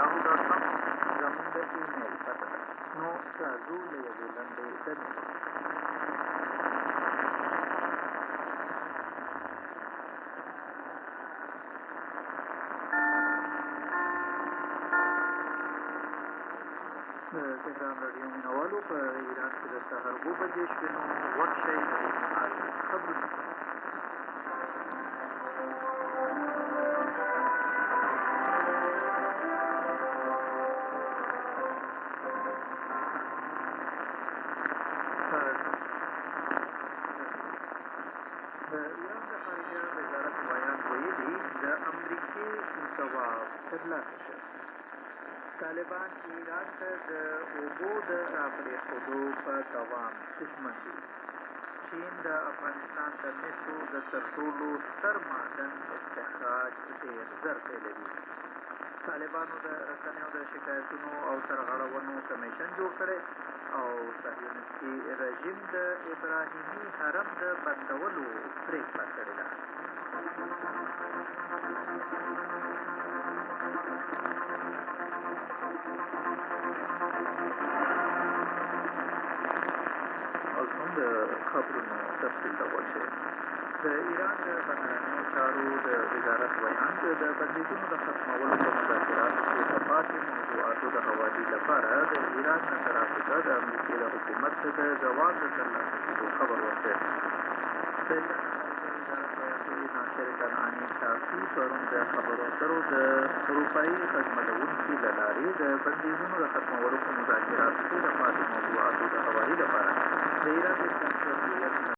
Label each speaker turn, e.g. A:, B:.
A: yahoo.com زموږ د ایمیل پته ده. نو راځو له یوې لنډې ډلې. د تهران راډیو مینوالو په ایران کې د سهار 7 بجې شوې، نو وخت شئ د دې مهال خبرونه. د ایران د خارجه وزارت بیان ویلي د امریکې ځواب ترلاسه شو. طالبان ایران ته د اوبو د راپرېښودو په دوام ستونزمن دي. چین د افغانستان د مسو د تر ټولو ستر معدن استخراج ډېر زر پیلوي. طالبانو د رسنیو د شکایتونو او سرغړونو کمیشن جوړ کړی او صهیونیستي رژیم د ابراهیمي حرم د بندولو پرېکړه کړې ده. اوس هم د خبرونو تفصیل ته ورشئ. د ایران د بهرنیو چارو د وزارت ویان د بندیزونو د ختمولو په مذاکراتو کې د پاتې موضوعاتو د حوالې لپاره د ایران نه طرفه ته د امریکې د حکومت د ځواب د ترلاسه کېدو خبر ورکړ. د ایران وزارت ویاندوی ناصر کنعاني شافي پرون د خبرو اترو د اروپایي غږملونکي له لارې د بندیزونو د ختمولو په مذاکراتو کې د پاتې موضوعاتو د حوالې لپاره د ایران د اسلامي جمهوریت